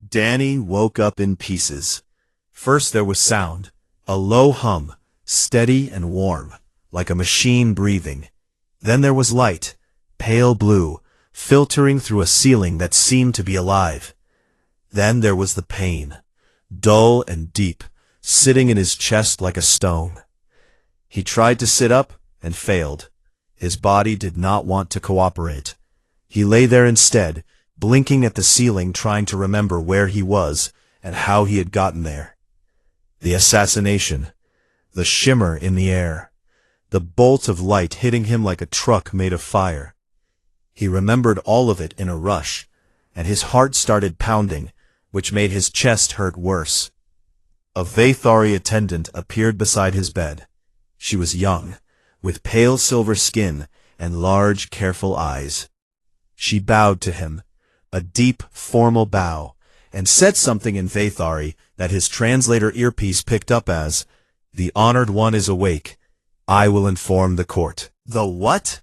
Danny woke up in pieces. First there was sound, a low hum, steady and warm, like a machine breathing. Then there was light, pale blue, filtering through a ceiling that seemed to be alive. Then there was the pain, dull and deep, sitting in his chest like a stone. He tried to sit up and failed. His body did not want to cooperate. He lay there instead, blinking at the ceiling, trying to remember where he was and how he had gotten there. The assassination, the shimmer in the air, the bolt of light hitting him like a truck made of fire. He remembered all of it in a rush, and his heart started pounding, which made his chest hurt worse. A Vathari attendant appeared beside his bed. She was young, with pale silver skin and large, careful eyes. She bowed to him, a deep, formal bow, and said something in Vathari that his translator earpiece picked up as, "The honored one is awake. I will inform the court." "The what?"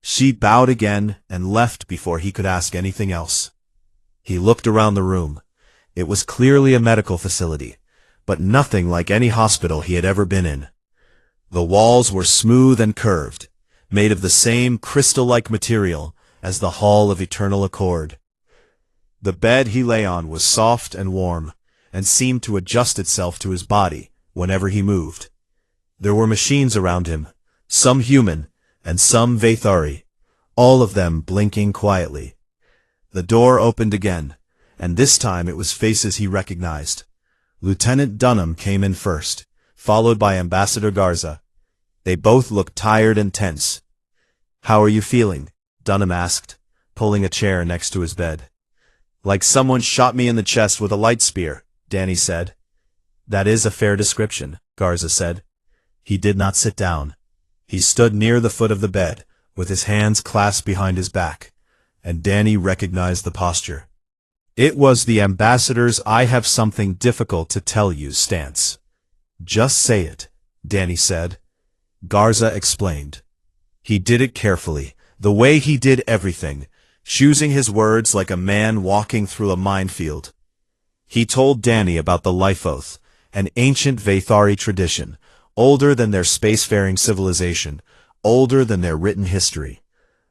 She bowed again and left before he could ask anything else. He looked around the room. It was clearly a medical facility, but nothing like any hospital he had ever been in. The walls were smooth and curved, made of the same crystal-like material as the Hall of Eternal Accord. The bed he lay on was soft and warm, and seemed to adjust itself to his body whenever he moved. There were machines around him, some human and some Vathari, all of them blinking quietly. The door opened again, and this time it was faces he recognized. Lieutenant Dunham came in first, followed by Ambassador Garza. They both looked tired and tense. "How are you feeling?" Dunham asked, pulling a chair next to his bed. "Like someone shot me in the chest with a light spear," Danny said. "That is a fair description," Garza said. He did not sit down. He stood near the foot of the bed, with his hands clasped behind his back, and Danny recognized the posture. It was the ambassador's "I have something difficult to tell you" stance. "Just say it," Danny said. Garza explained. He did it carefully, the way he did everything, choosing his words like a man walking through a minefield. He told Danny about the Life Oath, an ancient Vathari tradition, older than their spacefaring civilization, older than their written history.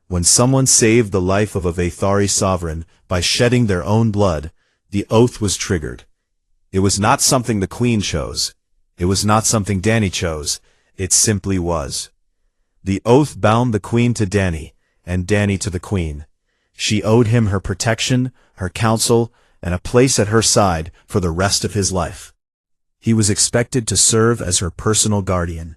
When someone saved the life of a Vathari sovereign by shedding their own blood, the oath was triggered. It was not something the Queen chose. It was not something Danny chose. It simply was. The oath bound the Queen to Danny, and Danny to the Queen. She owed him her protection, her counsel, and a place at her side for the rest of his life. He was expected to serve as her personal guardian.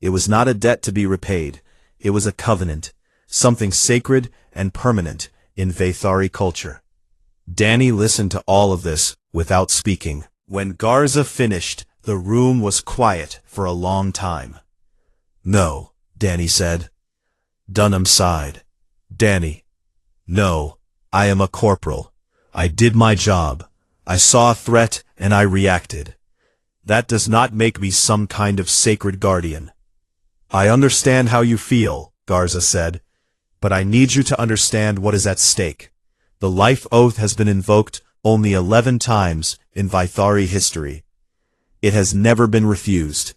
It was not a debt to be repaid. It was a covenant, something sacred and permanent in Vathari culture. Danny listened to all of this without speaking. When Garza finished, the room was quiet for a long time. "No," Danny said. Dunham sighed. "Danny, no, I am a corporal. I did my job. I saw a threat and I reacted. That does not make me some kind of sacred guardian." "I understand how you feel," Garza said, "but I need you to understand what is at stake. The life oath has been invoked only 11 times in Vathari history. It has never been refused.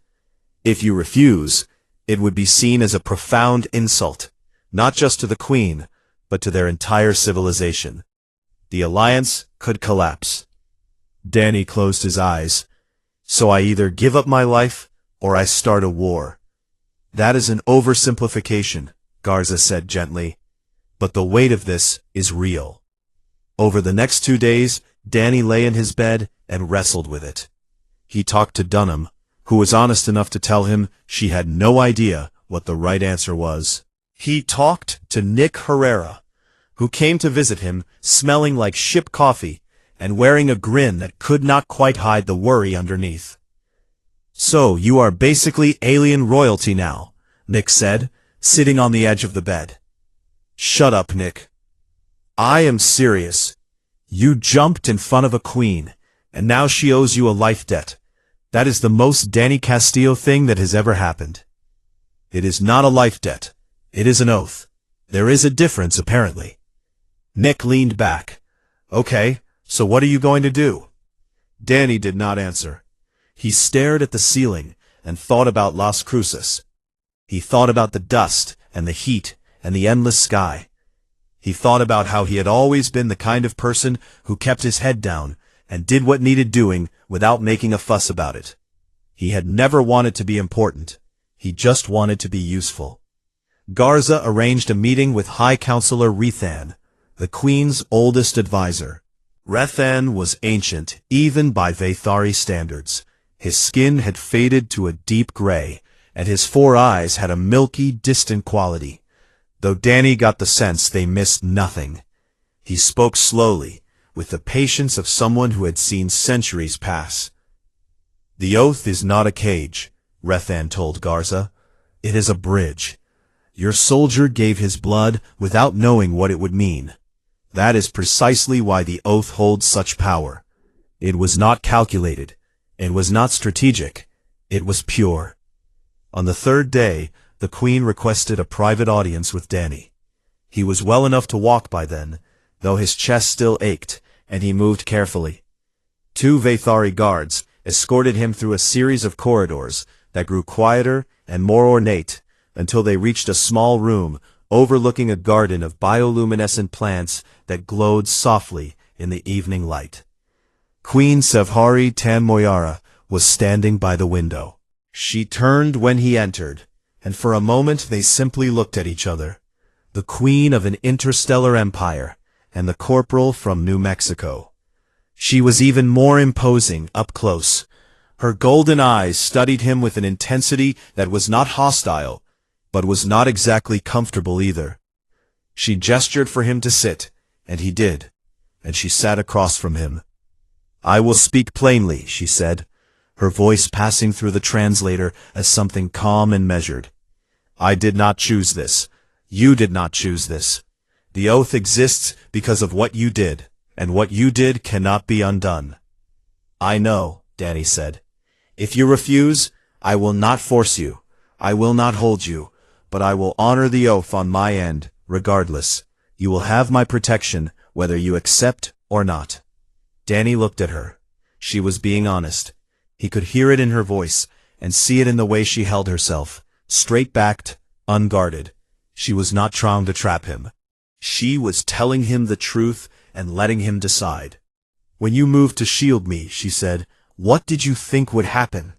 If you refuse, it would be seen as a profound insult, not just to the Queen, but to their entire civilization. The alliance could collapse." Danny closed his eyes. "So I either give up my life, or I start a war." "That is an oversimplification," Garza said gently. "But the weight of this is real." Over the next 2 days, Danny lay in his bed and wrestled with it. He talked to Dunham, who was honest enough to tell him she had no idea what the right answer was. He talked to Nick Herrera, who came to visit him smelling like ship coffee and wearing a grin that could not quite hide the worry underneath. "So you are basically alien royalty now," Nick said, sitting on the edge of the bed. "Shut up, Nick. I am serious. You jumped in front of a queen, and now she owes you a life debt. That is the most Danny Castillo thing that has ever happened." "It is not a life debt. It is an oath. There is a difference, apparently." Nick leaned back. "Okay, So what are you going to do? Danny did not answer. He stared at the ceiling and thought about Las Cruces. He thought about the dust and the heat and the endless sky. He thought about how he had always been the kind of person who kept his head down and did what needed doing without making a fuss about it. He had never wanted to be important. He just wanted to be useful. Garza arranged a meeting with High Counselor Rethan, the Queen's oldest advisor. Rethan was ancient, even by Vathari standards. His skin had faded to a deep gray, and his 4 eyes had a milky, distant quality, though Danny got the sense they missed nothing. He spoke slowly, with the patience of someone who had seen centuries pass. "The oath is not a cage," Rethan told Garza. "It is a bridge. Your soldier gave his blood without knowing what it would mean. That is precisely why the oath holds such power. It was not calculated. It was not strategic. It was pure." On the 3rd day, the Queen requested a private audience with Danny. He was well enough to walk by then, though his chest still ached, and he moved carefully. 2 Vathari guards escorted him through a series of corridors that grew quieter and more ornate until they reached a small room overlooking a garden of bioluminescent plants that glowed softly in the evening light. Queen Sevhari Tanmoyara was standing by the window. She turned when he entered, and for a moment they simply looked at each other, the queen of an interstellar empire and the corporal from New Mexico. She was even more imposing up close. Her golden eyes studied him with an intensity that was not hostile, but was not exactly comfortable either. She gestured for him to sit, and he did, and she sat across from him. "I will speak plainly," she said, her voice passing through the translator as something calm and measured. "I did not choose this. You did not choose this. The oath exists because of what you did, and what you did cannot be undone." "I know," Danny said. "If you refuse, I will not force you. I will not hold you, but I will honor the oath on my end, regardless. You will have my protection, whether you accept or not." Danny looked at her. She was being honest. He could hear it in her voice, and see it in the way she held herself, straight-backed, unguarded. She was not trying to trap him. She was telling him the truth and letting him decide. "When you moved to shield me," she said, "what did you think would happen?"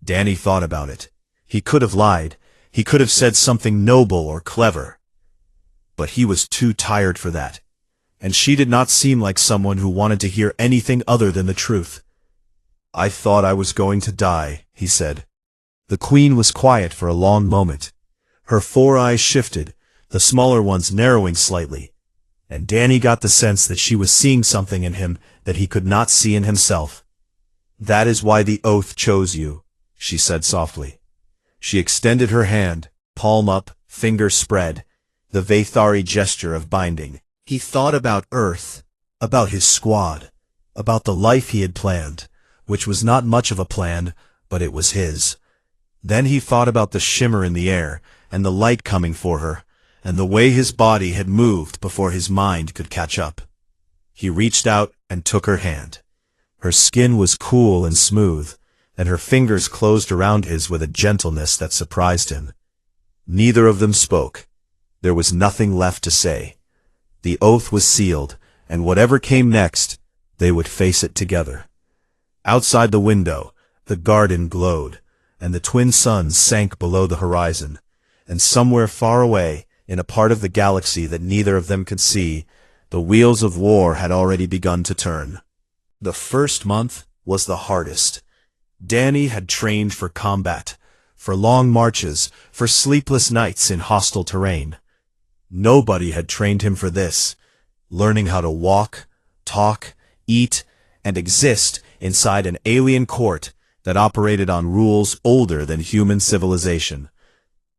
Danny thought about it. He could have lied. He could have said something noble or clever. But he was too tired for that. And she did not seem like someone who wanted to hear anything other than the truth. "I thought I was going to die," he said. The Queen was quiet for a long moment. Her 4 eyes shifted, the smaller ones narrowing slightly, and Danny got the sense that she was seeing something in him that he could not see in himself. "That is why the oath chose you," she said softly. She extended her hand, palm up, finger spread, the Vathari gesture of binding. He thought about Earth, about his squad, about the life he had planned, which was not much of a plan, but it was his. Then he thought about the shimmer in the air, and the light coming for her, and the way his body had moved before his mind could catch up. He reached out and took her hand. Her skin was cool and smooth, and her fingers closed around his with a gentleness that surprised him. Neither of them spoke. There was nothing left to say. The oath was sealed, and whatever came next, they would face it together. Outside the window, the garden glowed, and the twin suns sank below the horizon, and somewhere far away, in a part of the galaxy that neither of them could see, the wheels of war had already begun to turn. The first month was the hardest. Danny had trained for combat, for long marches, for sleepless nights in hostile terrain. Nobody had trained him for this, learning how to walk, talk, eat, and exist inside an alien court that operated on rules older than human civilization.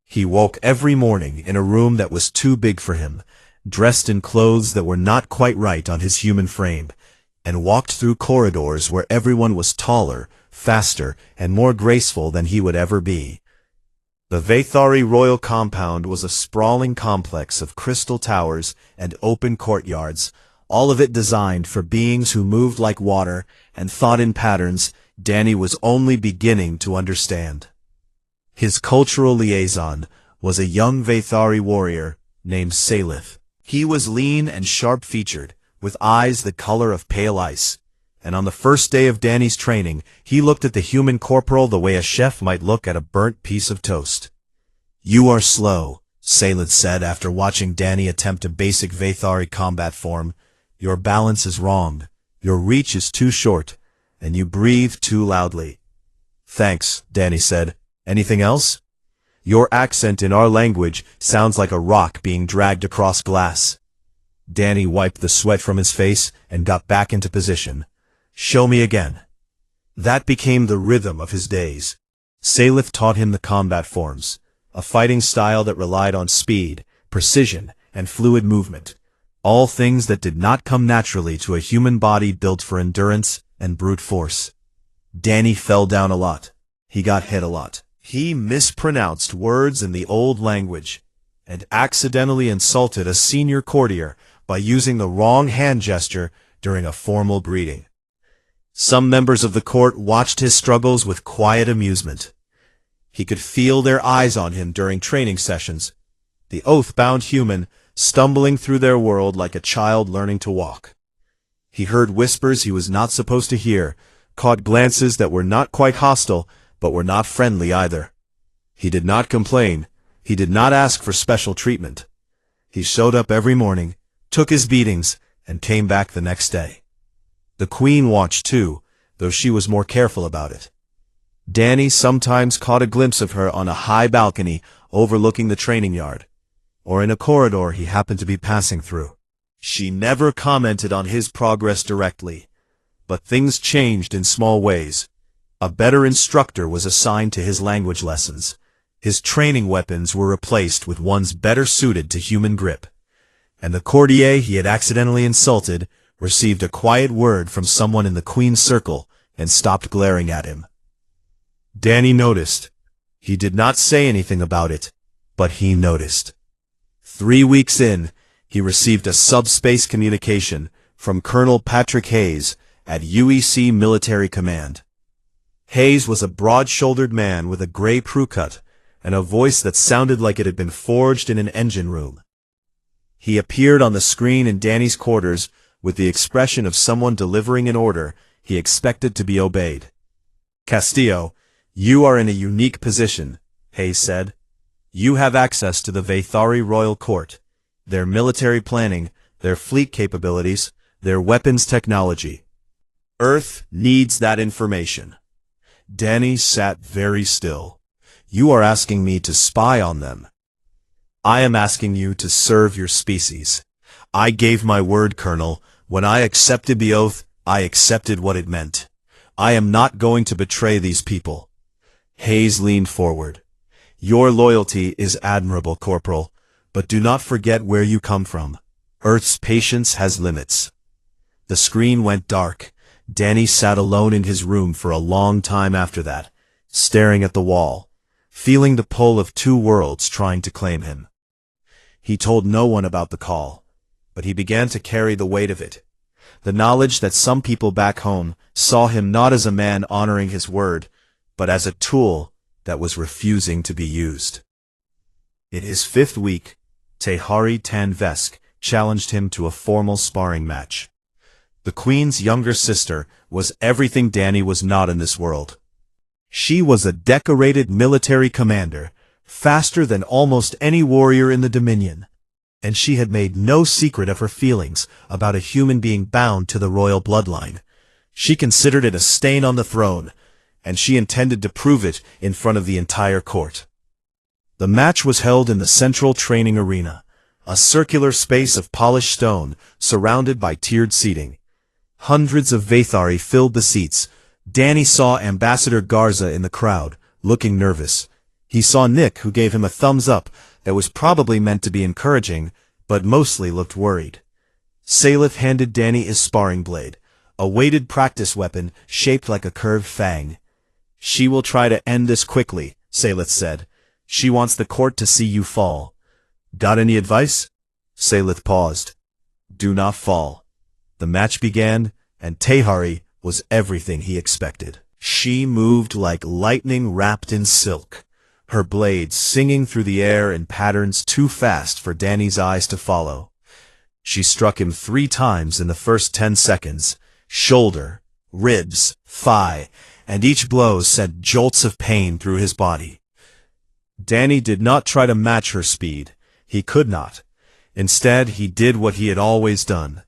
He woke every morning in a room that was too big for him, dressed in clothes that were not quite right on his human frame, and walked through corridors where everyone was taller, faster, and more graceful than he would ever be. The Vathari royal compound was a sprawling complex of crystal towers and open courtyards, all of it designed for beings who moved like water and thought in patterns Danny was only beginning to understand. His cultural liaison was a young Vathari warrior named Salith. He was lean and sharp-featured, with eyes the color of pale ice, and on the first day of Danny's training, he looked at the human corporal the way a chef might look at a burnt piece of toast. "You are slow," Salith said after watching Danny attempt a basic Vathari combat form. "Your balance is wrong, your reach is too short, and you breathe too loudly." "Thanks," Danny said. "Anything else?" "Your accent in our language sounds like a rock being dragged across glass." Danny wiped the sweat from his face and got back into position. "Show me again." That became the rhythm of his days. Salith taught him the combat forms, a fighting style that relied on speed, precision, and fluid movement, all things that did not come naturally to a human body built for endurance and brute force. Danny fell down a lot. He got hit a lot. He mispronounced words in the old language, and accidentally insulted a senior courtier by using the wrong hand gesture during a formal greeting. Some members of the court watched his struggles with quiet amusement. He could feel their eyes on him during training sessions, the oath-bound human stumbling through their world like a child learning to walk. He heard whispers he was not supposed to hear, caught glances that were not quite hostile, but were not friendly either. He did not complain. He did not ask for special treatment. He showed up every morning, took his beatings, and came back the next day. The queen watched too, though she was more careful about it. Danny sometimes caught a glimpse of her on a high balcony overlooking the training yard, or in a corridor he happened to be passing through. She never commented on his progress directly, but things changed in small ways. A better instructor was assigned to his language lessons. His training weapons were replaced with ones better suited to human grip, and the courtier he had accidentally insulted received a quiet word from someone in the queen's circle and stopped glaring at him. Danny noticed. He did not say anything about it, but he noticed. 3 weeks in, he received a subspace communication from Colonel Patrick Hayes at UEC Military Command. Hayes was a broad-shouldered man with a gray crew cut and a voice that sounded like it had been forged in an engine room. He appeared on the screen in Danny's quarters with the expression of someone delivering an order he expected to be obeyed. "Castillo, you are in a unique position," Hayes said. "You have access to the Vathari Royal Court, their military planning, their fleet capabilities, their weapons technology. Earth needs that information." Danny sat very still. "You are asking me to spy on them." "I am asking you to serve your species. I gave my word, Colonel. When I accepted the oath, I accepted what it meant. I am not going to betray these people." Hayes leaned forward. "Your loyalty is admirable, Corporal, but do not forget where you come from. Earth's patience has limits." The screen went dark. Danny sat alone in his room for a long time after that, staring at the wall, feeling the pull of two worlds trying to claim him. He told no one about the call, but he began to carry the weight of it. The knowledge that some people back home saw him not as a man honoring his word, but as a tool that was refusing to be used. In his 5th week, Tehari Tanvesk challenged him to a formal sparring match. The Queen's younger sister was everything Danny was not in this world. She was a decorated military commander, faster than almost any warrior in the Dominion, and she had made no secret of her feelings about a human being bound to the royal bloodline. She considered it a stain on the throne, and she intended to prove it in front of the entire court. The match was held in the central training arena, a circular space of polished stone surrounded by tiered seating. Hundreds of Vathari filled the seats. Danny saw Ambassador Garza in the crowd, looking nervous. He saw Nick, who gave him a thumbs up that was probably meant to be encouraging, but mostly looked worried. Salith handed Danny his sparring blade, a weighted practice weapon shaped like a curved fang. "She will try to end this quickly," Salith said. "She wants the court to see you fall." "Got any advice?" Salith paused. "Do not fall. The match began, and Tehari was everything he expected. She moved like lightning wrapped in silk, her blades singing through the air in patterns too fast for Danny's eyes to follow. She struck him 3 times in the first 10 seconds, shoulder, ribs, thigh, and each blow sent jolts of pain through his body. Danny did not try to match her speed. He could not. Instead, he did what he had always done.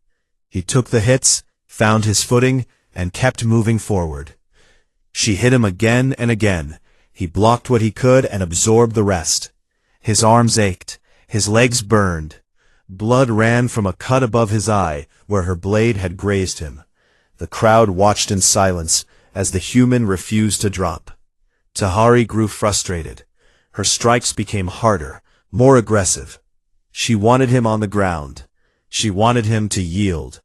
He took the hits, found his footing, and kept moving forward. She hit him again and again. He blocked what he could and absorbed the rest. His arms ached. His legs burned. Blood ran from a cut above his eye where her blade had grazed him. The crowd watched in silence as the human refused to drop. Tehari grew frustrated. Her strikes became harder, more aggressive. She wanted him on the ground. She wanted him to yield.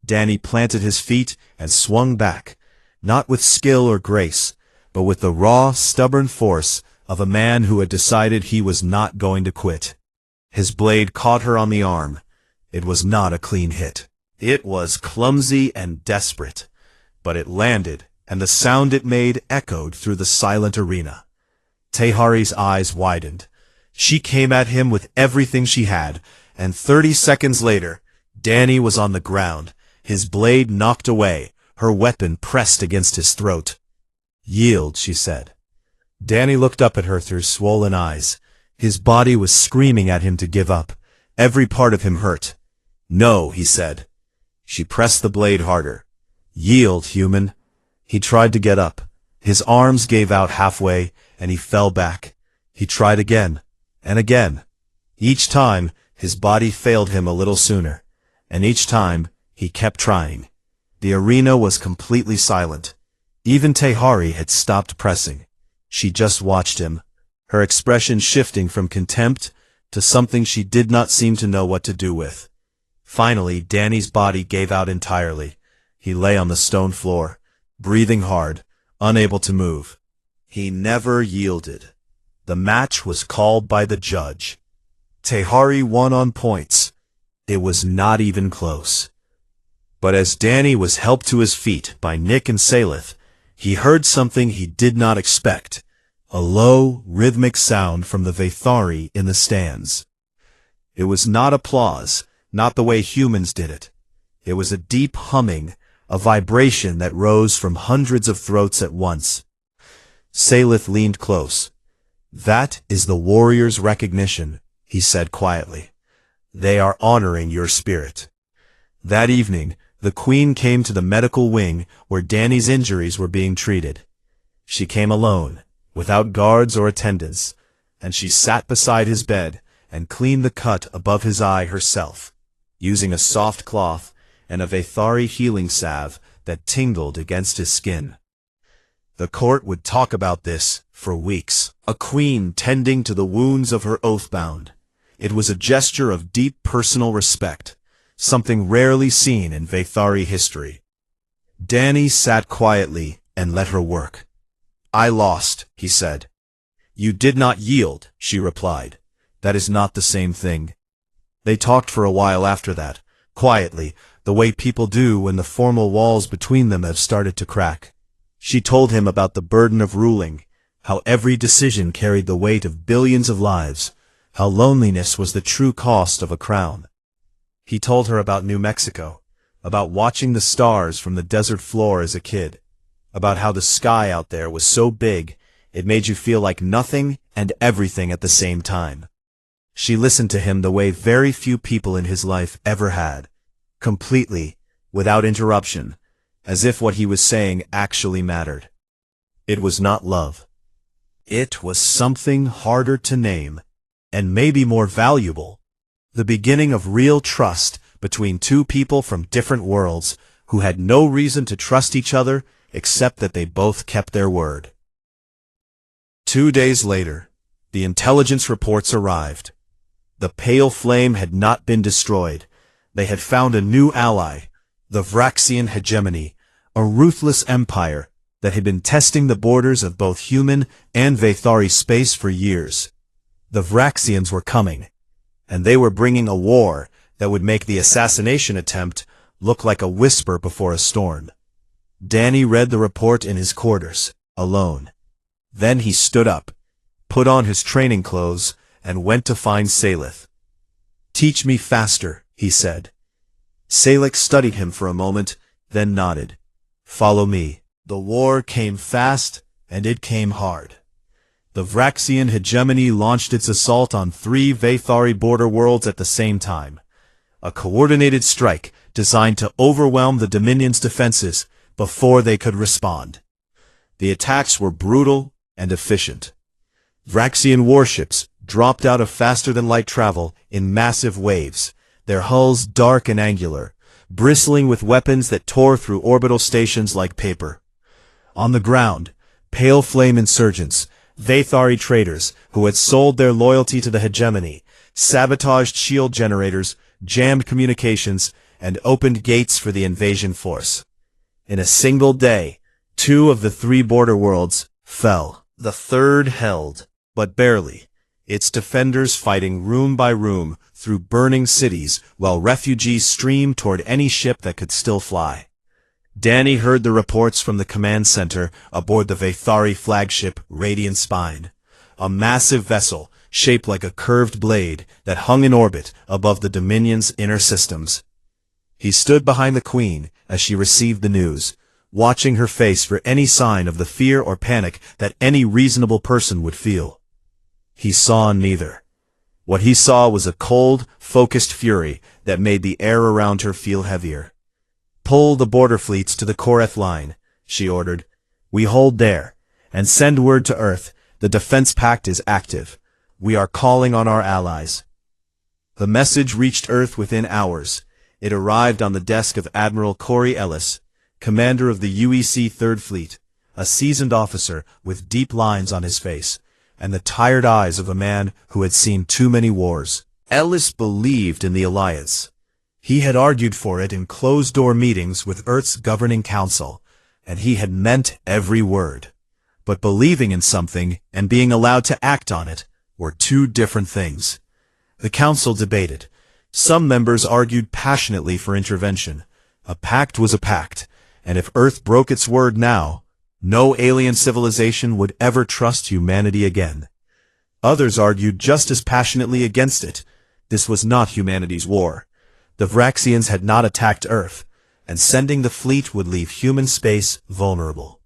Danny planted his feet and swung back, not with skill or grace, but with the raw, stubborn force of a man who had decided he was not going to quit. His blade caught her on the arm. It was not a clean hit. It was clumsy and desperate, but it landed, and the sound it made echoed through the silent arena. Tehari's eyes widened. She came at him with everything she had, and 30 seconds later, Danny was on the ground, his blade knocked away, her weapon pressed against his throat. "Yield," she said. Danny looked up at her through swollen eyes. His body was screaming at him to give up. Every part of him hurt. "No," he said. She pressed the blade harder. "Yield, human." He tried to get up. His arms gave out halfway, and he fell back. He tried again, and again. Each time, his body failed him a little sooner, and each time, he kept trying. The arena was completely silent. Even Tehari had stopped pressing. She just watched him, her expression shifting from contempt to something she did not seem to know what to do with. Finally, Danny's body gave out entirely. He lay on the stone floor, breathing hard, unable to move. He never yielded. The match was called by the judge. Tehari won on points. It was not even close. But as Danny was helped to his feet by Nick and Salith, he heard something he did not expect. A low, rhythmic sound from the Vathari in the stands. It was not applause, not the way humans did it. It was a deep humming, a vibration that rose from hundreds of throats at once. Salith leaned close. "That is the warrior's recognition," he said quietly. "They are honoring your spirit." That evening, the Queen came to the medical wing where Danny's injuries were being treated. She came alone, without guards or attendants, and she sat beside his bed and cleaned the cut above his eye herself, using a soft cloth and a Vathari healing salve that tingled against his skin. The court would talk about this for weeks. A queen tending to the wounds of her oathbound. It was a gesture of deep personal respect, something rarely seen in Vathari history. Danny sat quietly and let her work. "I lost," he said. "You did not yield," she replied. "That is not the same thing." They talked for a while after that, quietly, the way people do when the formal walls between them have started to crack. She told him about the burden of ruling, how every decision carried the weight of billions of lives, how loneliness was the true cost of a crown. He told her about New Mexico, about watching the stars from the desert floor as a kid, about how the sky out there was so big it made you feel like nothing and everything at the same time. She listened to him the way very few people in his life ever had, completely, without interruption, as if what he was saying actually mattered. It was not love. It was something harder to name, and maybe more valuable. The beginning of real trust between two people from different worlds who had no reason to trust each other except that they both kept their word. 2 days later, the intelligence reports arrived. The pale flame had not been destroyed. They had found a new ally, the Vraxian hegemony, a ruthless empire that had been testing the borders of both human and Vathari space for years. The Vraxians were coming, and they were bringing a war that would make the assassination attempt looked like a whisper before a storm. Danny read the report in his quarters, alone. Then he stood up, put on his training clothes, and went to find Salith. "Teach me faster," he said. Salith studied him for a moment, then nodded. "Follow me." The war came fast, and it came hard. The Vraxian hegemony launched its assault on 3 Vathari border worlds at the same time. A coordinated strike designed to overwhelm the Dominion's defenses before they could respond. The attacks were brutal and efficient. Vraxian warships dropped out of faster-than-light travel in massive waves, their hulls dark and angular, bristling with weapons that tore through orbital stations like paper. On the ground, pale flame insurgents, Vathari traders who had sold their loyalty to the hegemony, sabotaged shield generators, jammed communications, and opened gates for the invasion force. In a single day, 2 of the 3 border worlds fell. The third held, but barely, its defenders fighting room by room through burning cities while refugees streamed toward any ship that could still fly. Danny heard the reports from the command center aboard the Vathari flagship Radiant Spine, a massive vessel shaped like a curved blade that hung in orbit above the Dominion's inner systems. He stood behind the Queen as she received the news, watching her face for any sign of the fear or panic that any reasonable person would feel. He saw neither. What he saw was a cold, focused fury that made the air around her feel heavier. "Pull the border fleets to the Koreth line," she ordered. "We hold there, and send word to Earth. The defense pact is active. We are calling on our allies." The message reached Earth within hours. It arrived on the desk of Admiral Corey Ellis, commander of the UEC 3rd Fleet, a seasoned officer with deep lines on his face, and the tired eyes of a man who had seen too many wars. Ellis believed in the alliance. He had argued for it in closed-door meetings with Earth's governing council, and he had meant every word. But believing in something and being allowed to act on it were 2 different things. The council debated. Some members argued passionately for intervention. A pact was a pact, and if Earth broke its word now, no alien civilization would ever trust humanity again. Others argued just as passionately against it. This was not humanity's war. The Vraxians had not attacked Earth, and sending the fleet would leave human space vulnerable.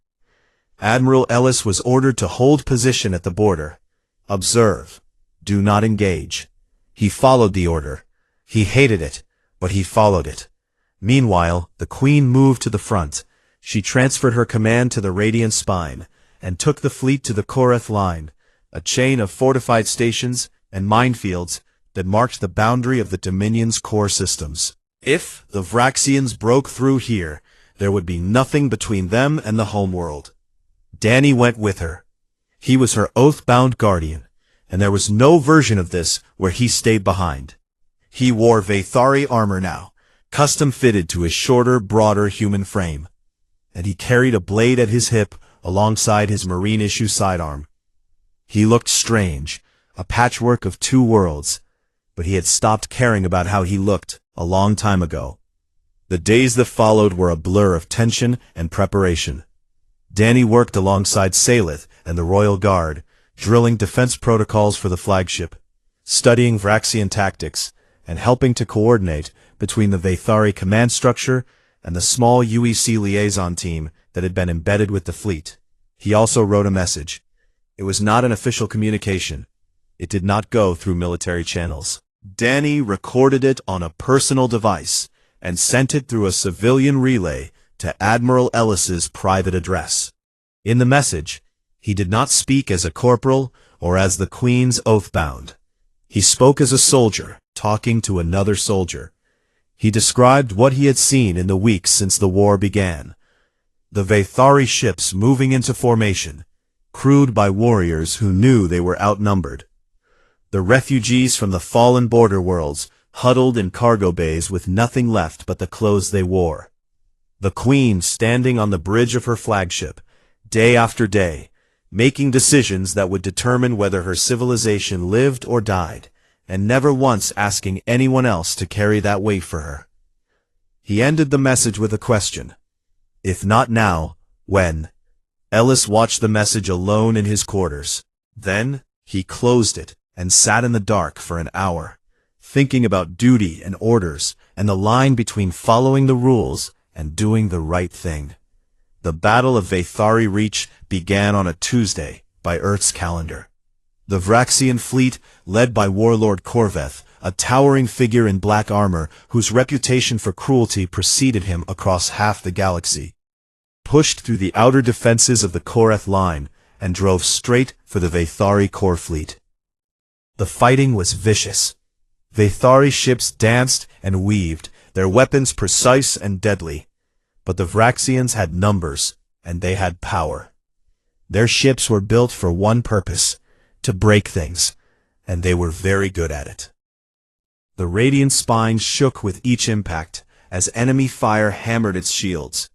Admiral Ellis was ordered to hold position at the border. Observe. Do not engage. He followed the order. He hated it, but he followed it. Meanwhile, the Queen moved to the front. She transferred her command to the Radiant Spine, and took the fleet to the Koreth line, a chain of fortified stations and minefields that marked the boundary of the Dominion's core systems. If the Vraxians broke through here, there would be nothing between them and the homeworld. Danny went with her. He was her oath-bound guardian, and there was no version of this where he stayed behind. He wore Vathari armor now, custom-fitted to his shorter, broader human frame, and he carried a blade at his hip alongside his Marine-issue sidearm. He looked strange, a patchwork of 2 worlds, but he had stopped caring about how he looked a long time ago. The days that followed were a blur of tension and preparation. Danny worked alongside Salith and the Royal Guard, drilling defense protocols for the flagship, studying Vraxian tactics, and helping to coordinate between the Vathari command structure and the small UEC liaison team that had been embedded with the fleet. He also wrote a message. It was not an official communication. It did not go through military channels. Danny recorded it on a personal device and sent it through a civilian relay to Admiral Ellis's private address. In the message, he did not speak as a corporal or as the Queen's oath-bound. He spoke as a soldier, talking to another soldier. He described what he had seen in the weeks since the war began. The Vathari ships moving into formation, crewed by warriors who knew they were outnumbered. The refugees from the fallen border worlds huddled in cargo bays with nothing left but the clothes they wore. The Queen standing on the bridge of her flagship, day after day, making decisions that would determine whether her civilization lived or died, and never once asking anyone else to carry that weight for her. He ended the message with a question. If not now, when? Ellis watched the message alone in his quarters. Then, he closed it and sat in the dark for an hour, thinking about duty and orders and the line between following the rules and doing the right thing. The Battle of Vathari Reach began on a Tuesday by Earth's calendar. The Vraxian fleet, led by warlord Korveth, a towering figure in black armor whose reputation for cruelty preceded him across half the galaxy, pushed through the outer defenses of the Koreth line and drove straight for the Vathari core fleet. The fighting was vicious. Vathari ships danced and weaved, their weapons precise and deadly. But the Vraxians had numbers, and they had power. Their ships were built for one purpose, to break things, and they were very good at it. The radiant spine shook with each impact, as enemy fire hammered its shields.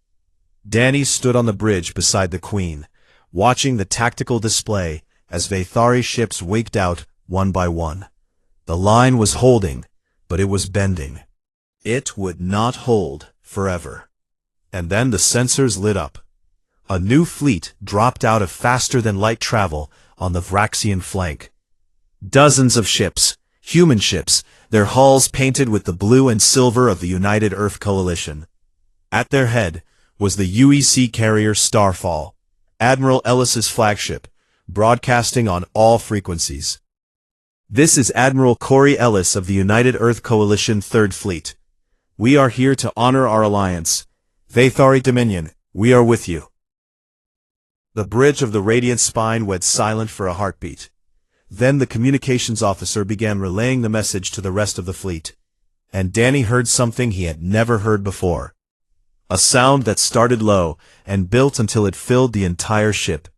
Danny stood on the bridge beside the Queen, watching the tactical display as Vathari ships waked out one by one. The line was holding, but it was bending. It would not hold forever. And then the sensors lit up. A new fleet dropped out of faster-than-light travel on the Vraxian flank. Dozens of ships, human ships, their hulls painted with the blue and silver of the United Earth Coalition. At their head was the UEC carrier Starfall, Admiral Ellis's flagship, broadcasting on all frequencies. This is Admiral Corey Ellis of the United Earth Coalition 3rd Fleet. We are here to honor our alliance. Vathari Dominion, we are with you. The bridge of the radiant spine went silent for a heartbeat. Then the communications officer began relaying the message to the rest of the fleet. And Danny heard something he had never heard before. A sound that started low and built until it filled the entire ship.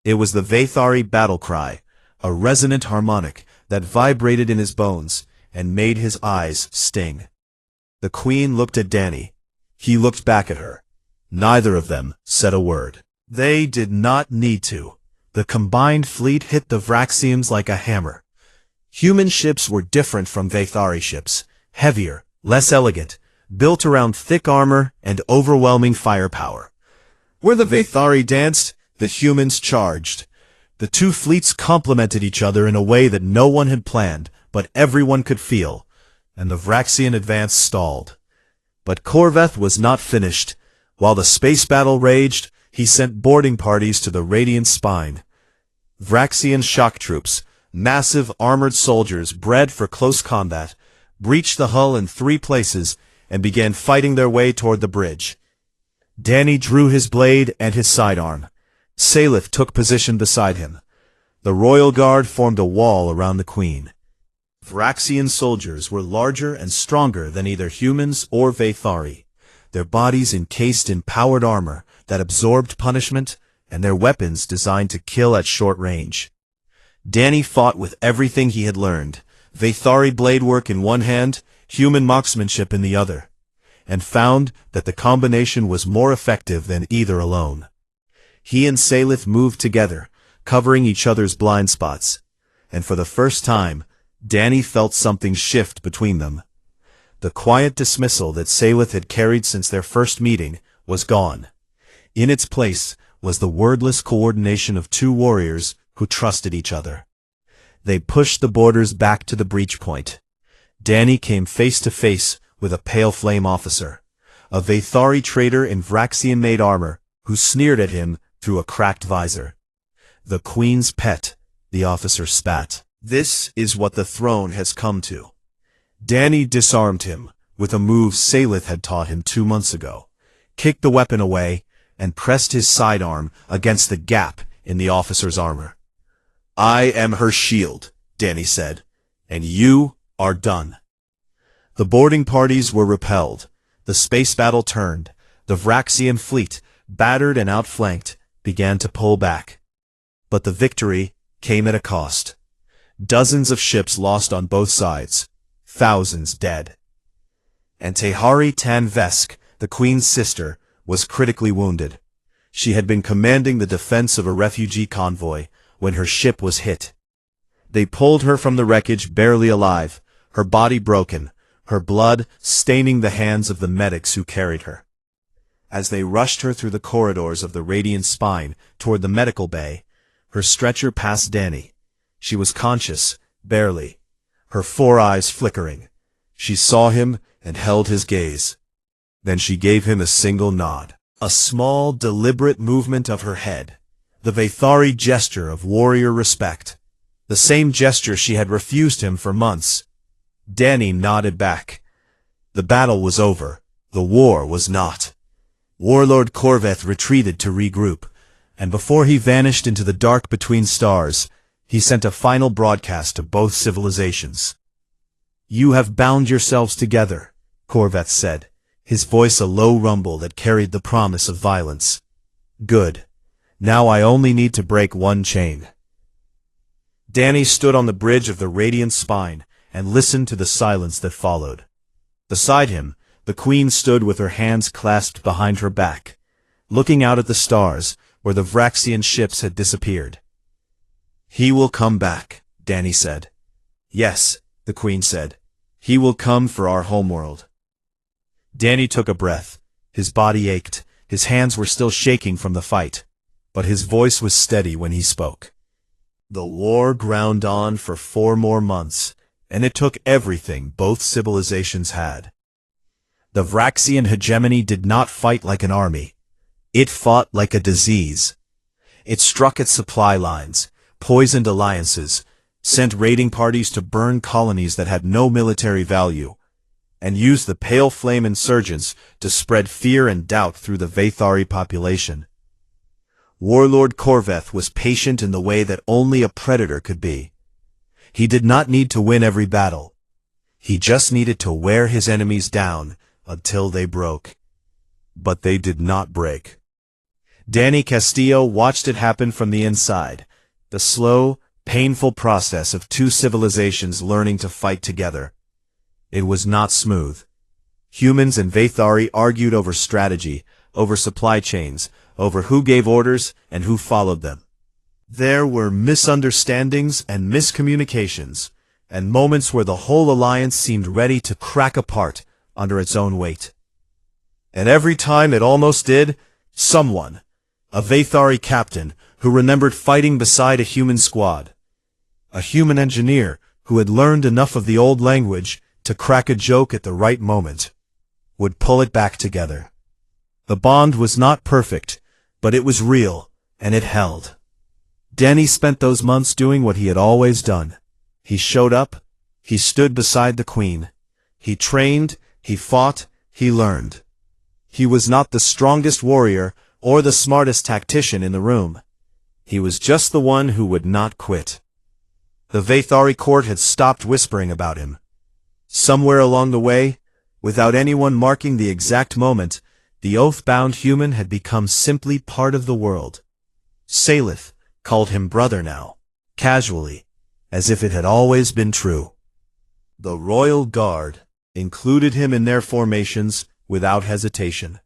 It was the Vathari battle cry, a resonant harmonic that vibrated in his bones and made his eyes sting. The Queen looked at Danny. He looked back at her. Neither of them said a word. They did not need to. The combined fleet hit the Vraxians like a hammer. Human ships were different from Vathari ships, heavier, less elegant, built around thick armor and overwhelming firepower. Where the Vathari danced, the humans charged. The two fleets complemented each other in a way that no one had planned, but everyone could feel, and the Vraxian advance stalled. But Korveth was not finished. While the space battle raged, he sent boarding parties to the radiant spine. Vraxian shock troops, massive armored soldiers bred for close combat, breached the hull in 3 places and began fighting their way toward the bridge. Danny drew his blade and his sidearm. Salith took position beside him. The Royal Guard formed a wall around the Queen. Vraxian soldiers were larger and stronger than either humans or Vathari, their bodies encased in powered armor that absorbed punishment, and their weapons designed to kill at short range. Danny fought with everything he had learned, Vathari blade work in one hand, human marksmanship in the other, and found that the combination was more effective than either alone. He and Salith moved together, covering each other's blind spots, and for the first time, Danny felt something shift between them. The quiet dismissal that Salith had carried since their first meeting was gone. In its place was the wordless coordination of 2 warriors who trusted each other. They pushed the boarders back to the breach point. Danny came face to face with a pale flame officer, a Vathari traitor in Vraxian-made armor, who sneered at him through a cracked visor. The Queen's pet, the officer spat. This is what the throne has come to. Danny disarmed him with a move Salith had taught him 2 months ago, kicked the weapon away, and pressed his sidearm against the gap in the officer's armor. I am her shield, Danny said, and you are done. The boarding parties were repelled. The space battle turned. The Vraxian fleet, battered and outflanked, began to pull back. But the victory came at a cost. Dozens of ships lost on both sides, thousands dead. And Tehari Tan Vesk, the Queen's sister, was critically wounded. She had been commanding the defense of a refugee convoy when her ship was hit. They pulled her from the wreckage barely alive, her body broken, her blood staining the hands of the medics who carried her. As they rushed her through the corridors of the Radiant Spine toward the medical bay, her stretcher passed Danny. She was conscious, barely, her 4 eyes flickering. She saw him and held his gaze. Then she gave him a single nod. A small, deliberate movement of her head. The Vathari gesture of warrior respect. The same gesture she had refused him for months. Danny nodded back. The battle was over. The war was not. Warlord Corveth retreated to regroup, and before he vanished into the dark between stars, he sent a final broadcast to both civilizations. "You have bound yourselves together," Corveth said, his voice a low rumble that carried the promise of violence. "Good. Now I only need to break one chain." Danny stood on the bridge of the Radiant Spine and listened to the silence that followed. Beside him, the Queen stood with her hands clasped behind her back, looking out at the stars where the Vraxian ships had disappeared. "He will come back," Danny said. "Yes," the Queen said. "He will come for our homeworld." Danny took a breath. His body ached. His hands were still shaking from the fight. But his voice was steady when he spoke. The war ground on for 4 more months, and it took everything both civilizations had. The Vraxian hegemony did not fight like an army. It fought like a disease. It struck at supply lines, poisoned alliances, sent raiding parties to burn colonies that had no military value, and used the pale flame insurgents to spread fear and doubt through the Vathari population. Warlord Corveth was patient in the way that only a predator could be. He did not need to win every battle. He just needed to wear his enemies down until they broke. But they did not break. Danny Castillo watched it happen from the inside, the slow, painful process of 2 civilizations learning to fight together. It was not smooth. Humans and Vathari argued over strategy, over supply chains, over who gave orders and who followed them. There were misunderstandings and miscommunications, and moments where the whole alliance seemed ready to crack apart under its own weight. And every time it almost did, someone, a Vathari captain who remembered fighting beside a human squad, a human engineer who had learned enough of the old language to crack a joke at the right moment, would pull it back together. The bond was not perfect, but it was real, and it held. Danny spent those months doing what he had always done. He showed up, he stood beside the Queen. He trained, he fought, he learned. He was not the strongest warrior or the smartest tactician in the room. He was just the one who would not quit. The Vathari court had stopped whispering about him. Somewhere along the way, without anyone marking the exact moment, the oath-bound human had become simply part of the world. Salith called him brother now, casually, as if it had always been true. The Royal Guard included him in their formations without hesitation.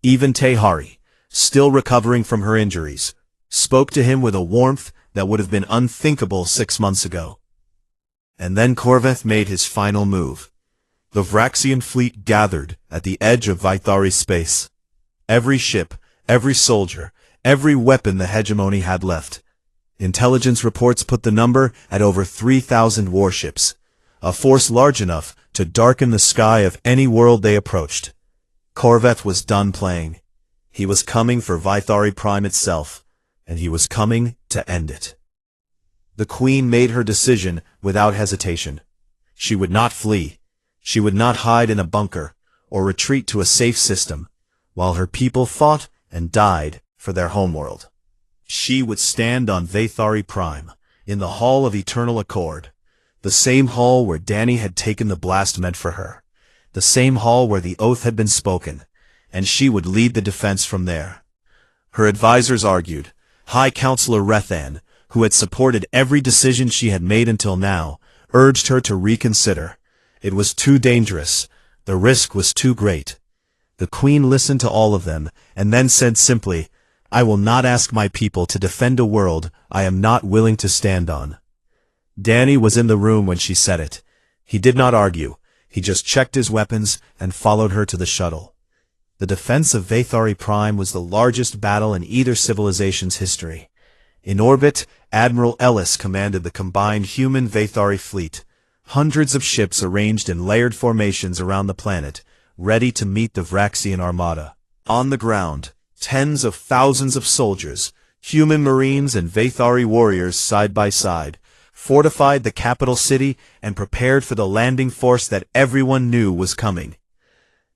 Even Tehari, still recovering from her injuries, spoke to him with a warmth that would have been unthinkable 6 months ago. And then Corveth made his final move. The Vraxian fleet gathered at the edge of Vathari space. Every ship, every soldier, every weapon the hegemony had left. Intelligence reports put the number at over 3,000 warships, a force large enough to darken the sky of any world they approached. Corveth was done playing. He was coming for Vathari Prime itself, and he was coming to end it. The Queen made her decision without hesitation. She would not flee. She would not hide in a bunker or retreat to a safe system, while her people fought and died for their homeworld. She would stand on Vathari Prime, in the Hall of Eternal Accord, the same hall where Danny had taken the blast meant for her, the same hall where the oath had been spoken, and she would lead the defense from there. Her advisors argued. High Counselor Rethan, who had supported every decision she had made until now, urged her to reconsider. It was too dangerous. The risk was too great. The Queen listened to all of them, and then said simply, "I will not ask my people to defend a world I am not willing to stand on." Danny was in the room when she said it. He did not argue. He just checked his weapons and followed her to the shuttle. The defense of Vathari Prime was the largest battle in either civilization's history. In orbit, Admiral Ellis commanded the combined human-Vathari fleet, hundreds of ships arranged in layered formations around the planet, ready to meet the Vraxian armada. On the ground, tens of thousands of soldiers, human marines and Vathari warriors side by side, fortified the capital city and prepared for the landing force that everyone knew was coming.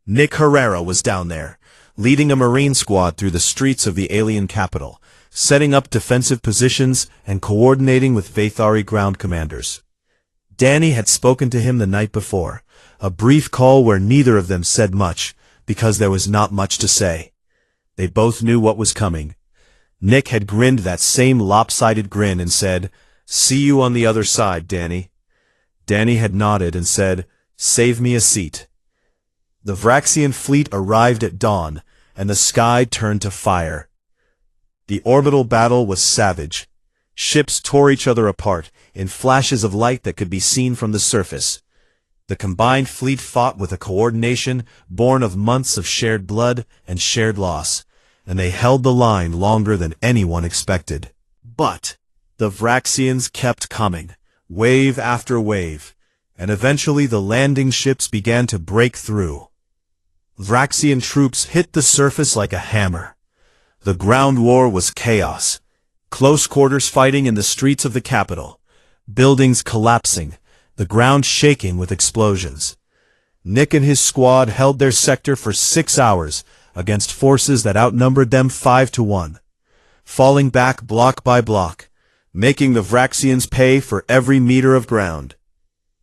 Nick Herrera was down there, leading a marine squad through the streets of the alien capital, setting up defensive positions and coordinating with Vathari ground commanders. Danny had spoken to him the night before, a brief call where neither of them said much, because there was not much to say. They both knew what was coming. Nick had grinned that same lopsided grin and said, "See you on the other side, Danny." Danny had nodded and said, "Save me a seat." The Vraxian fleet arrived at dawn, and the sky turned to fire. The orbital battle was savage. Ships tore each other apart in flashes of light that could be seen from the surface. The combined fleet fought with a coordination born of months of shared blood and shared loss, and they held the line longer than anyone expected. But the Vraxians kept coming, wave after wave, and eventually the landing ships began to break through. Vraxian troops hit the surface like a hammer. The ground war was chaos. Close quarters fighting in the streets of the capital. Buildings collapsing, the ground shaking with explosions. Nick and his squad held their sector for 6 hours against forces that outnumbered them 5-1, falling back block by block, making the Vraxians pay for every meter of ground.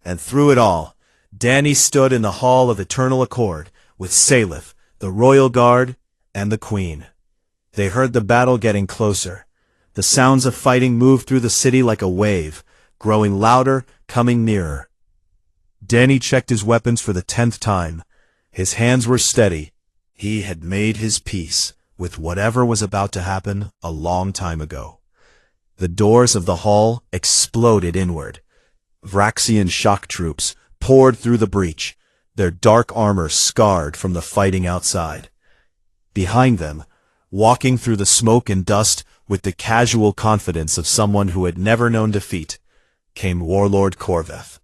And through it all, Danny stood in the Hall of Eternal Accord with Salif, the Royal Guard, and the Queen. They heard the battle getting closer. The sounds of fighting moved through the city like a wave, growing louder, coming nearer. Danny checked his weapons for the 10th time. His hands were steady. He had made his peace with whatever was about to happen a long time ago. The doors of the hall exploded inward. Vraxian shock troops poured through the breach, their dark armor scarred from the fighting outside. Behind them, walking through the smoke and dust with the casual confidence of someone who had never known defeat, came Warlord Corveth.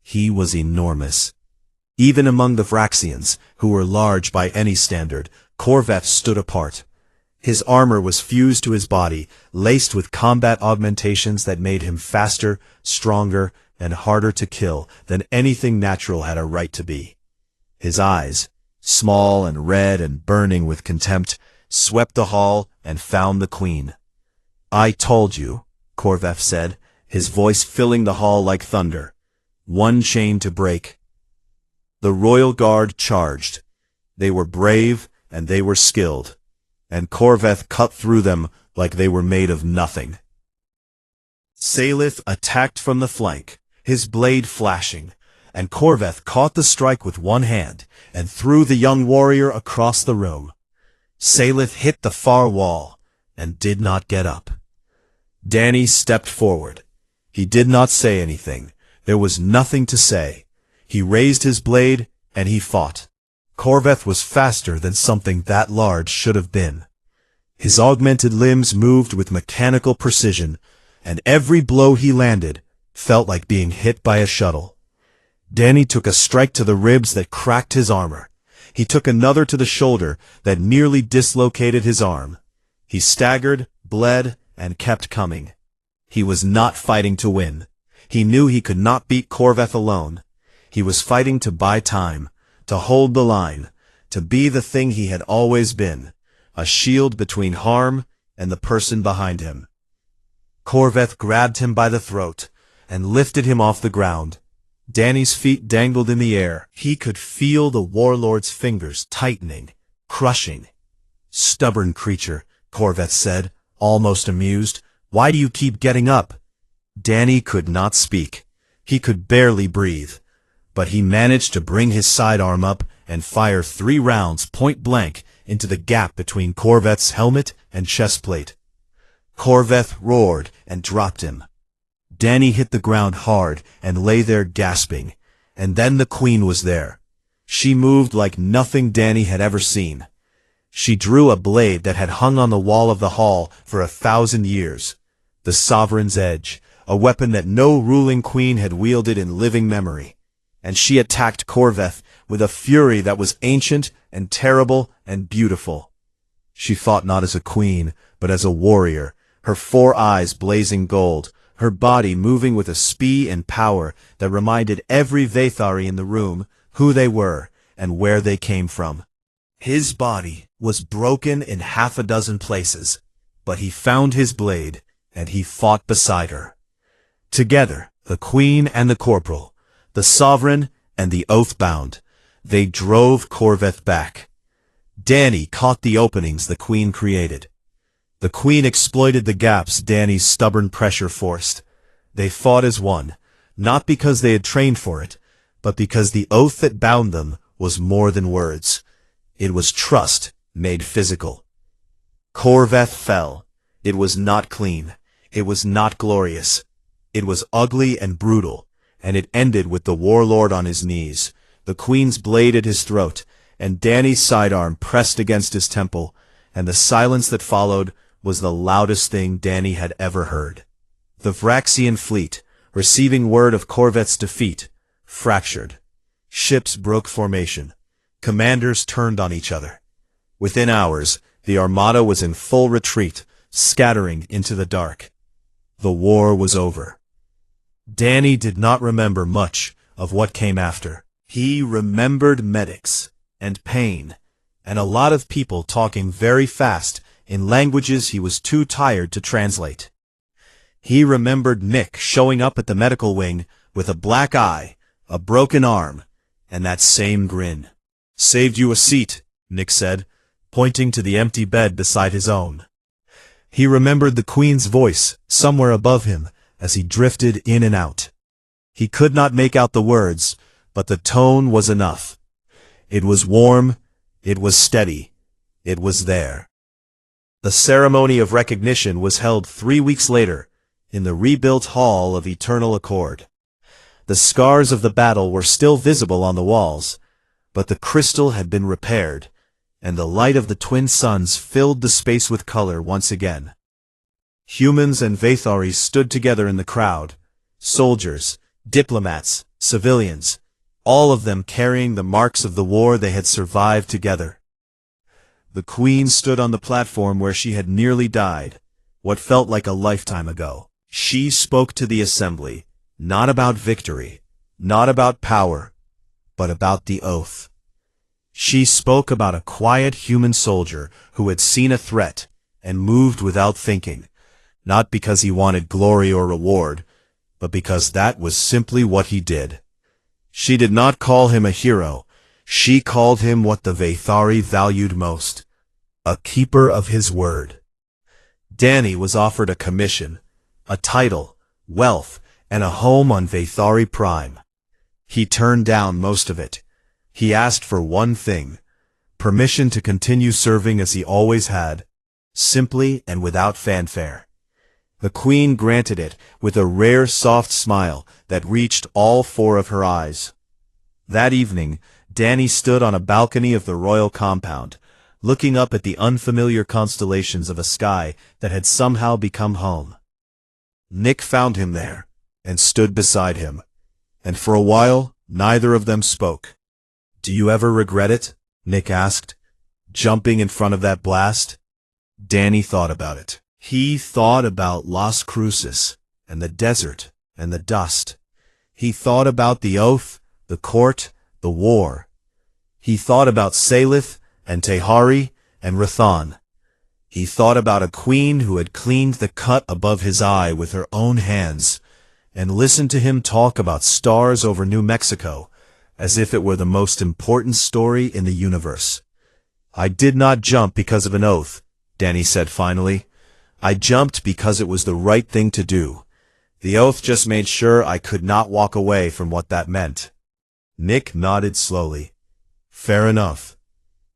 He was enormous. Even among the Vraxians, who were large by any standard, Corveth stood apart. His armor was fused to his body, laced with combat augmentations that made him faster, stronger, and harder to kill than anything natural had a right to be. His eyes, small and red and burning with contempt, swept the hall and found the Queen. "I told you," Corveth said, his voice filling the hall like thunder. "One chain to break." The Royal Guard charged. They were brave and they were skilled, and Corveth cut through them like they were made of nothing. Salif attacked from the flank, his blade flashing, and Corveth caught the strike with one hand and threw the young warrior across the room. Salif hit the far wall and did not get up. Danny stepped forward. He did not say anything. There was nothing to say. He raised his blade and he fought. Corveth was faster than something that large should have been. His augmented limbs moved with mechanical precision, and every blow he landed felt like being hit by a shuttle. Danny took a strike to the ribs that cracked his armor. He took another to the shoulder that nearly dislocated his arm. He staggered, bled, and kept coming. He was not fighting to win. He knew he could not beat Corveth alone. He was fighting to buy time, to hold the line, to be the thing he had always been, a shield between harm and the person behind him. Corveth grabbed him by the throat and lifted him off the ground. Danny's feet dangled in the air. He could feel the warlord's fingers tightening, crushing. "Stubborn creature," Corveth said, almost amused. "Why do you keep getting up?" Danny could not speak. He could barely breathe. But he managed to bring his sidearm up and fire 3 rounds point blank into the gap between Corveth's helmet and chest plate. Corveth roared and dropped him. Danny hit the ground hard and lay there gasping, And then the queen was there. She moved like nothing Danny had ever seen. She drew a blade that had hung on the wall of the hall for 1,000 years. The Sovereign's Edge, a weapon that no ruling queen had wielded in living memory. And she attacked Corveth with a fury that was ancient and terrible and beautiful. She fought not as a queen, but as a warrior, her 4 eyes blazing gold, her body moving with a speed and power that reminded every Vathari in the room who they were and where they came from. His body was broken in 6 places, but he found his blade, and he fought beside her. Together, the queen and the corporal, the sovereign and the oath-bound, they drove Corveth back. Danny caught the openings the queen created. The queen exploited the gaps Danny's stubborn pressure forced. They fought as one, not because they had trained for it, but because the oath that bound them was more than words. It was trust made physical. Corveth fell. It was not clean. It was not glorious. It was ugly and brutal, and it ended with the warlord on his knees, the queen's blade at his throat, and Danny's sidearm pressed against his temple, and the silence that followed was the loudest thing Danny had ever heard. The Vraxian fleet, receiving word of Corveth's defeat, fractured. Ships broke formation. Commanders turned on each other. Within hours, the armada was in full retreat, scattering into the dark. The war was over. Danny did not remember much of what came after. He remembered medics and pain, and a lot of people talking very fast in languages he was too tired to translate. He remembered Nick showing up at the medical wing with a black eye, a broken arm, and that same grin. "Saved you a seat," Nick said, pointing to the empty bed beside his own. He remembered the queen's voice somewhere above him as he drifted in and out. He could not make out the words, but the tone was enough. It was warm, it was steady, it was there. The ceremony of recognition was held 3 weeks later in the rebuilt Hall of Eternal Accord. The scars of the battle were still visible on the walls, but the crystal had been repaired, and the light of the twin suns filled the space with color once again. Humans and Vatharis stood together in the crowd, soldiers, diplomats, civilians, all of them carrying the marks of the war they had survived together. The queen stood on the platform where she had nearly died, what felt like a lifetime ago. She spoke to the assembly, not about victory, not about power, but about the oath. She spoke about a quiet human soldier who had seen a threat and moved without thinking, not because he wanted glory or reward, but because that was simply what he did. She did not call him a hero. She called him what the Vathari valued most, a keeper of his word. Danny was offered a commission, a title, wealth, and a home on Vathari Prime. He turned down most of it. He asked for one thing, permission to continue serving as he always had, simply and without fanfare. The queen granted it with a rare soft smile that reached all 4 of her eyes. That evening, Danny stood on a balcony of the royal compound, looking up at the unfamiliar constellations of a sky that had somehow become home. Nick found him there, and stood beside him, and for a while neither of them spoke. "Do you ever regret it?" Nick asked, jumping in front of that blast. Danny thought about it. He thought about Las Cruces, and the desert, and the dust. He thought about the oath, the court, the war. He thought about Salith, and Tehari, and Rathan. He thought about a queen who had cleaned the cut above his eye with her own hands, and listened to him talk about stars over New Mexico, as if it were the most important story in the universe. "I did not jump because of an oath," Danny said finally. "I jumped because it was the right thing to do. The oath just made sure I could not walk away from what that meant." Nick nodded slowly. Fair enough.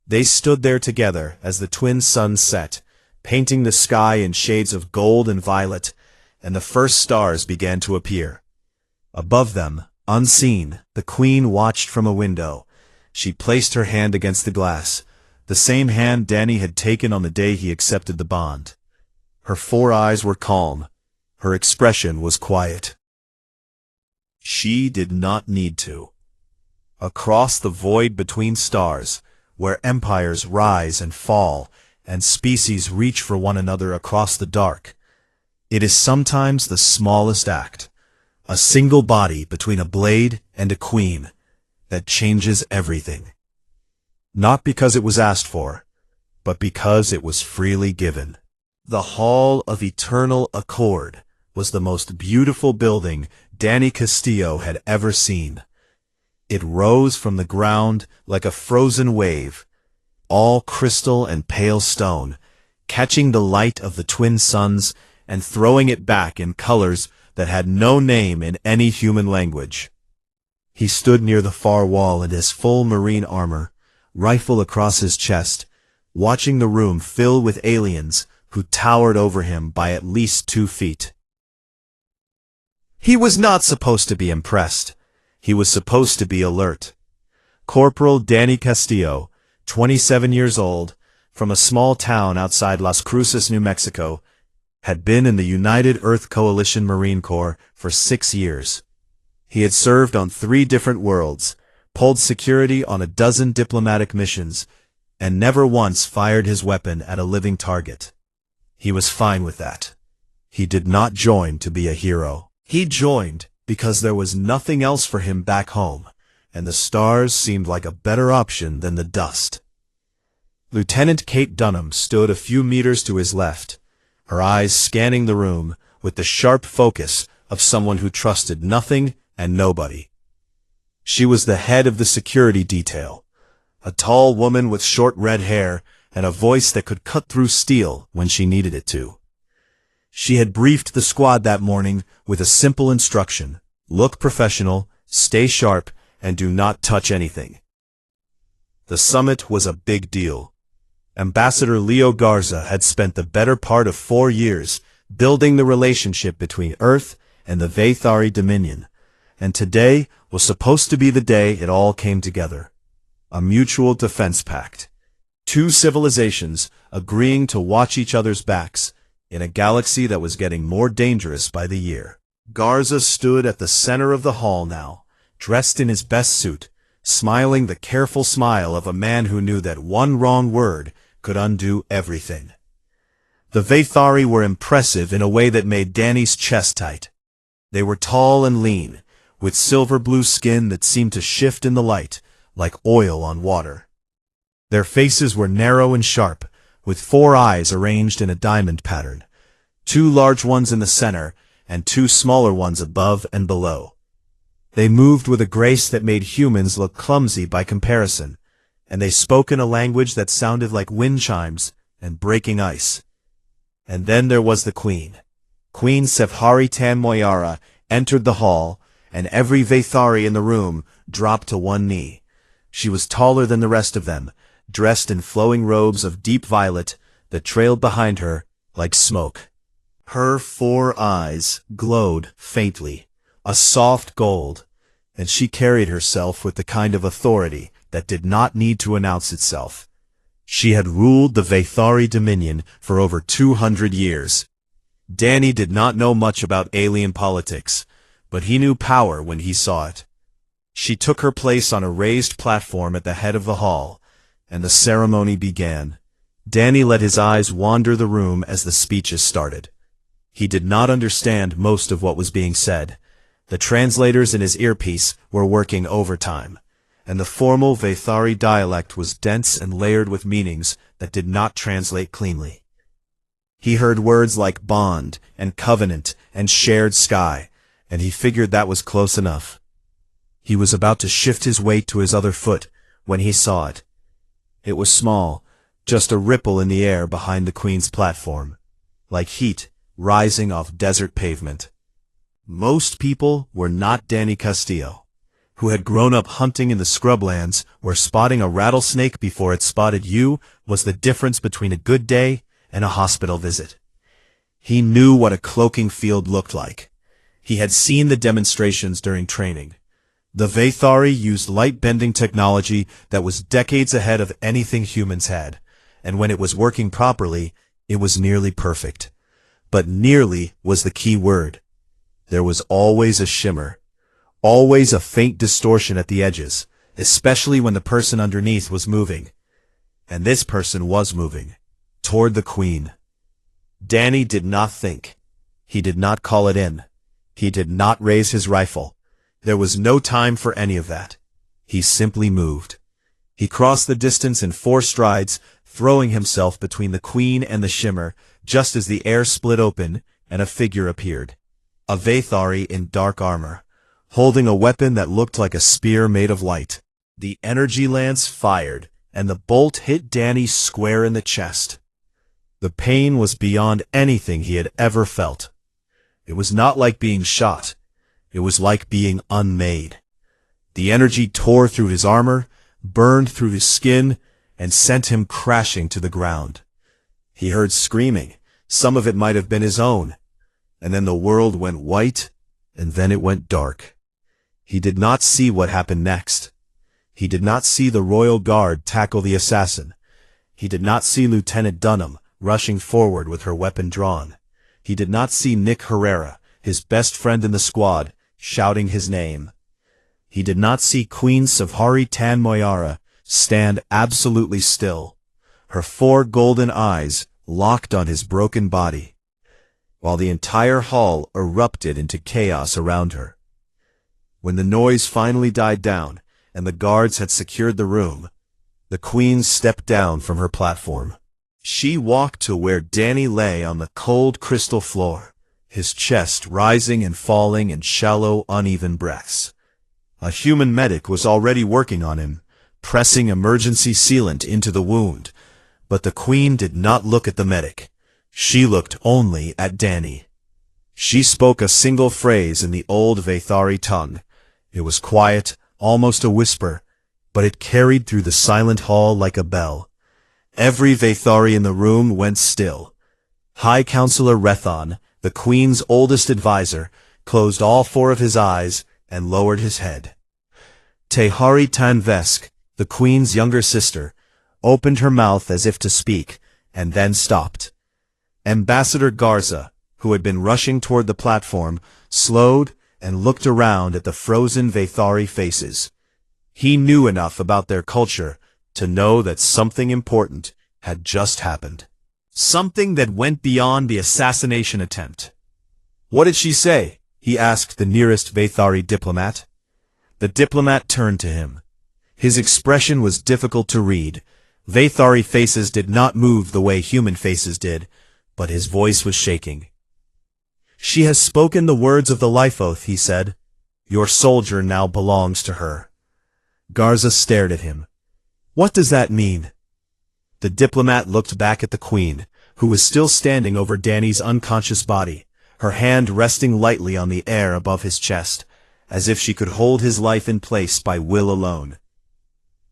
They stood there together as the twin suns set, painting the sky in shades of gold and violet, and the first stars began to appear. Above them, Unseen, the queen watched from a window. She placed her hand against the glass, the same hand Danny had taken on the day he accepted the bond. Her 4 eyes were calm. Her expression was quiet. She did not need to. Across the void between stars, where empires rise and fall, and species reach for one another across the dark, it is sometimes the smallest act, a single body between a blade and a queen, that changes everything. Not because it was asked for, but because it was freely given. The Hall of Eternal Accord was the most beautiful building Danny Castillo had ever seen. It rose from the ground like a frozen wave, all crystal and pale stone, catching the light of the twin suns and throwing it back in colors that had no name in any human language. He stood near the far wall in his full marine armor, rifle across his chest, watching the room fill with aliens who towered over him by at least 2 feet. He was not supposed to be impressed. He was supposed to be alert. Corporal Danny Castillo, 27 years old, from a small town outside Las Cruces, New Mexico, had been in the United Earth Coalition Marine Corps for 6 years. He had served on 3 different worlds, pulled security on a dozen diplomatic missions, and never once fired his weapon at a living target. He was fine with that. He did not join to be a hero. He joined because there was nothing else for him back home, and the stars seemed like a better option than the dust. Lieutenant Kate Dunham stood a few meters to his left, her eyes scanning the room with the sharp focus of someone who trusted nothing and nobody. She was the head of the security detail, a tall woman with short red hair and a voice that could cut through steel when she needed it to. She had briefed the squad that morning with a simple instruction: look professional, stay sharp, and do not touch anything. The summit was a big deal. Ambassador Leo Garza had spent the better part of 4 years building the relationship between Earth and the Vathari Dominion, and today was supposed to be the day it all came together. A mutual defense pact. 2 civilizations agreeing to watch each other's backs in a galaxy that was getting more dangerous by the year. Garza stood at the center of the hall now, dressed in his best suit, smiling the careful smile of a man who knew that one wrong word could undo everything. The Vathari were impressive in a way that made Danny's chest tight. They were tall and lean, with silver-blue skin that seemed to shift in the light, like oil on water. Their faces were narrow and sharp, with 4 eyes arranged in a diamond pattern, 2 large ones in the center, and 2 smaller ones above and below. They moved with a grace that made humans look clumsy by comparison, and they spoke in a language that sounded like wind chimes and breaking ice. And then there was the queen. Queen Sefhari Tan Moyara entered the hall, and every Vathari in the room dropped to one knee. She was taller than the rest of them, dressed in flowing robes of deep violet that trailed behind her like smoke. Her 4 eyes glowed faintly, a soft gold, and she carried herself with the kind of authority that did not need to announce itself. She had ruled the Vathari Dominion for over 200 years. Danny did not know much about alien politics, but he knew power when he saw it. She took her place on a raised platform at the head of the hall, and the ceremony began. Danny let his eyes wander the room as the speeches started. He did not understand most of what was being said. The translators in his earpiece were working overtime, and the formal Vathari dialect was dense and layered with meanings that did not translate cleanly. He heard words like bond and covenant and shared sky, and he figured that was close enough. He was about to shift his weight to his other foot when he saw it. It was small, just a ripple in the air behind the Queen's platform, like heat rising off desert pavement. Most people were not Danny Castillo, who had grown up hunting in the scrublands where spotting a rattlesnake before it spotted you was the difference between a good day and a hospital visit. He knew what a cloaking field looked like. He had seen the demonstrations during training. The Vathari used light-bending technology that was decades ahead of anything humans had, and when it was working properly, it was nearly perfect. But nearly was the key word. There was always a shimmer, always a faint distortion at the edges, especially when the person underneath was moving. And this person was moving, toward the Queen. Danny did not think. He did not call it in. He did not raise his rifle. There was no time for any of that. He simply moved. He crossed the distance in 4 strides, throwing himself between the Queen and the shimmer, just as the air split open and a figure appeared. A Vathari in dark armor, holding a weapon that looked like a spear made of light. The energy lance fired, and the bolt hit Danny square in the chest. The pain was beyond anything he had ever felt. It was not like being shot. It was like being unmade. The energy tore through his armor, burned through his skin, and sent him crashing to the ground. He heard screaming. Some of it might have been his own. And then the world went white, and then it went dark. He did not see what happened next. He did not see the royal guard tackle the assassin. He did not see Lieutenant Dunham rushing forward with her weapon drawn. He did not see Nick Herrera, his best friend in the squad, shouting his name. He did not see Queen Savhari Tan Moyara stand absolutely still, her 4 golden eyes locked on his broken body, while the entire hall erupted into chaos around her. When the noise finally died down, and the guards had secured the room, the Queen stepped down from her platform. She walked to where Danny lay on the cold crystal floor, his chest rising and falling in shallow, uneven breaths. A human medic was already working on him, pressing emergency sealant into the wound, but the Queen did not look at the medic. She looked only at Danny. She spoke a single phrase in the old Vathari tongue. It was quiet, almost a whisper, but it carried through the silent hall like a bell. Every Vathari in the room went still. High Counselor Rethon, the Queen's oldest advisor, closed all 4 of his eyes and lowered his head. Tehari Tanvesk, the Queen's younger sister, opened her mouth as if to speak, and then stopped. Ambassador Garza, who had been rushing toward the platform, slowed and looked around at the frozen Vathari faces. He knew enough about their culture to know that something important had just happened. Something that went beyond the assassination attempt. "What did she say?" he asked the nearest Vathari diplomat. The diplomat turned to him. His expression was difficult to read. Vathari faces did not move the way human faces did, but his voice was shaking. "She has spoken the words of the life oath," he said. "Your soldier now belongs to her." Garza stared at him. "What does that mean?" The diplomat looked back at the Queen, who was still standing over Danny's unconscious body, her hand resting lightly on the air above his chest, as if she could hold his life in place by will alone.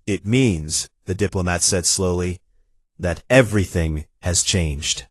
"It means," the diplomat said slowly, "that everything has changed."